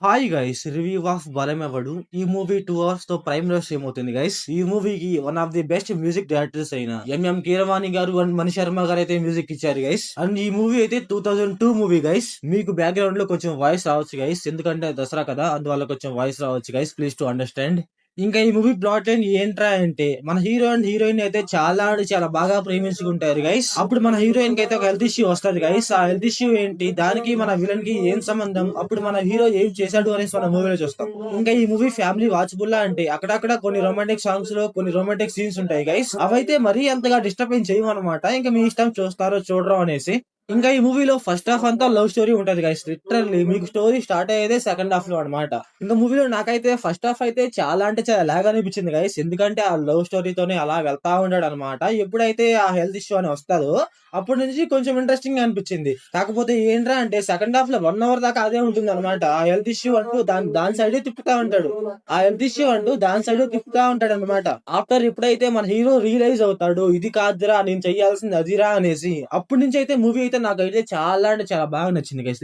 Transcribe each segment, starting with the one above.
Hi guys, review of Balamevadu. ఈ movie 2 hours తో Prime లో స్ట్రీమ్ అవుతుంది గైస్. ఈ మూవీకి one of the best music directors అయిన ఎంఎం కీరవాణి గారు అండ్ మణి శర్మ గారు అయితే మ్యూజిక్ ఇచ్చారు గైస్. అండ్ ఈ మూవీ అయితే 2002 మూవీ గైస్. మీకు బ్యాక్గ్రౌండ్ లో కొంచెం వాయిస్ రావచ్చు గైస్, ఎందుకంటే దసరా కదా, అందువల్ల కొంచెం వాయిస్ రావచ్చు గైస్. Please to understand. ఇంకా ఈ మూవీ ప్లాట్ లైన్ ఏంట్రా అంటే, మన హీరో అండ్ హీరోయిన్ అయితే చాలా అంటే చాలా బాగా ప్రేమించుకుంటారు గైస్. అప్పుడు మన హీరోయిన్ కి అయితే ఒక హెల్త్ ఇష్యూ వస్తుంది గైస్. ఆ హెల్త్ ఇష్యూ ఏంటి, దానికి మన విలన్ కి ఏం సంబంధం, అప్పుడు మన హీరో ఏం చేశాడు అనేసి మన మూవీలో చూస్తాం. ఇంకా ఈ మూవీ ఫ్యామిలీ వాచబుల్ అంటే అక్కడక్కడ కొన్ని రొమాంటిక్ సాంగ్స్ లో కొన్ని రొమాంటిక్ సీన్స్ ఉంటాయి గైస్. అవైతే మరీ అంతగా డిస్టర్బ్ ఏం చేయమన్నమాట. ఇంకా మీ ఇష్టం, చూస్తారో చూడరో అనేసి. ఇంకా ఈ మూవీలో ఫస్ట్ హాఫ్ అంతా లవ్ స్టోరీ ఉంటది గైస్. లిటరల్లీ మీకు స్టోరీ స్టార్ట్ అయ్యేదే సెకండ్ హాఫ్ లో అనమాట. ఇంకా మూవీలో నాకైతే ఫస్ట్ హాఫ్ అయితే చాలా అంటే చాలా లాగ్ అనిపించింది గైస్, ఎందుకంటే ఆ లవ్ స్టోరీతోనే అలా వెళ్తా ఉంటాడు అనమాట. ఎప్పుడైతే ఆ హెల్త్ ఇష్యూ అని వస్తాదో అప్పటి నుంచి కొంచెం ఇంట్రెస్టింగ్ గా అనిపించింది. కాకపోతే ఏంట్రా అంటే సెకండ్ హాఫ్ లో 1 hour దాకా అదే ఉంటుంది అనమాట. ఆ హెల్త్ ఇష్యూ అంటూ దాని సైడ్ తిప్పుతా ఉంటాడు. ఆ హెల్త్ ఇష్యూ అంటూ దాని సైడ్ తిప్పుతా ఉంటాడు అనమాట. ఆఫ్టర్ ఎప్పుడైతే మన హీరో రియలైజ్ అవుతాడు, ఇది కాదురా నేను చెయ్యాల్సింది అదిరా అనేసి, అప్పటి నుంచి అయితే మూవీ అయితే నాకైతే చాలా అంటే చాలా బాగా నచ్చింది గైస్.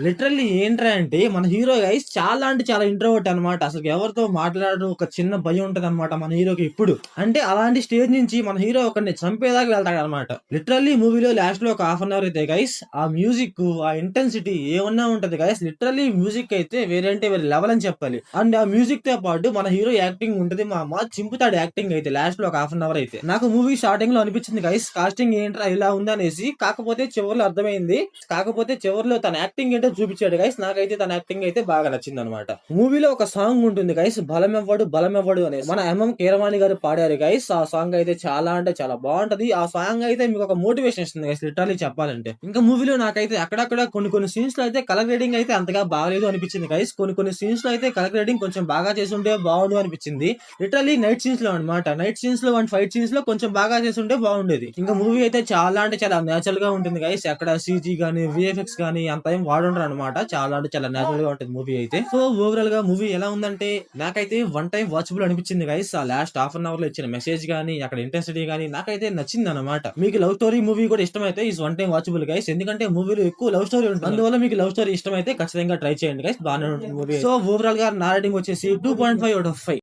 లిటరల్లీ ఏంట్రా అంటే మన హీరో గైస్ చాలా అంటే చాలా ఇంట్రోవర్ట్ అనమాట. అసలు ఎవరితో మాట్లాడడం ఒక చిన్న భయం ఉంటది అనమాట మన హీరోకి. ఇప్పుడు అంటే అలాంటి స్టేజ్ నుంచి మన హీరో ఒకరిని చంపేదాకా వెళ్తాడు అనమాట. లిటరల్లీ మూవీలో లాస్ట్ లో ఒక ½ hour అయితే గైస్, ఆ మ్యూజిక్ ఆ ఇంటెన్సిటీ ఏమన్నా ఉంటది గైస్. లిటరల్లీ మ్యూజిక్ అయితే వేరే అంటే వేరే లెవెల్ అని చెప్పాలి. అండ్ ఆ మ్యూజిక్ తో పాటు మన హీరో యాక్టింగ్ ఉంటది. మా అమ్మ చింపుతాడు యాక్టింగ్ అయితే లాస్ట్ లో ఒక ½ hour అయితే. నాకు మూవీ స్టార్టింగ్ లో అనిపించింది గైస్, కాస్టింగ్ ఏంట్రా ఇలా ఉందనేసి. కాకపోతే చివరిలో అర్థమైంది. కాకపోతే చివరిలో తన యాక్టింగ్ ఏంటో చూపించాడు గైస్. నాకైతే తన యాక్టింగ్ అయితే బాగా నచ్చింది అనమాట. మూవీలో ఒక సాంగ్ ఉంటుంది గైస్, బలమెవ్వడు అనేసి. మన ఎంఎం కీరవాణి గారు పాడారు గైస్. ఆ సాంగ్ అయితే చాలా అంటే చాలా బాగుంటది. ఆ సాంగ్ అయితే మీకు ఒక మోటివేషన్ ఇస్తుంది గైస్, లిటరల్లీ చెప్పాలంటే. ఇంకా మూవీలో నాకైతే అక్కడక్కడ కొన్ని సీన్స్ లో అయితే కలర్ గ్రేడింగ్ అయితే అంతగా బాగలేదు అనిపించింది గైస్. కొన్ని సీన్స్ లో అయితే కలర్ గ్రేడింగ్ కొంచెం బాగా చేసి ఉంటే బాగుండు అనిపించింది. లిటరల్లీ నైట్ సీన్స్ లో అనమాట. నైట్ సీన్స్ లో అండ్ ఫైట్ సీన్స్ లో కొంచెం బాగా చేసి ఉంటే బాగుండేది. ఇంకా మూవీ అయితే చాలా అంటే చాలా నేచురల్ గా ఉంటుంది గైస్. ఎక్కడ సీజీ గానీ విఎఫ్ఎక్స్ గానీ అంత ఏం వాడుంటారు అనమాట. చాలా అంటే చాలా నేచురల్ గా ఉంటుంది మూవీ అయితే. సో ఓవరాల్ గా మూవీ ఎలా ఉందంటే నాకైతే వన్ టైం వాచబుల్ అనిపించింది గైస్. ఆ లాస్ట్ ½ hour లో ఇచ్చిన మెసేజ్ గానీ అక్కడ ఇంటెన్సిటీ గానీ నాకైతే నచ్చింది అనమాట. మీకు లవ్ స్టోరీ మూవీ కూడా ఇష్టమైతే is one time watchable guys, ఎందుకంటే మూవీలో ఎక్కువ లవ్ స్టోరీ ఉంటుంది. అందువల్ల మీకు లవ్ స్టోరీ ఇష్టమైతే ఖచ్చితంగా ట్రై చేయండి గైస్, బాగానే ఉంటుంది మూవీ. సో ఓవరాల్ గా నా రేటింగ్ వచ్చేసి 2.5 out of 5.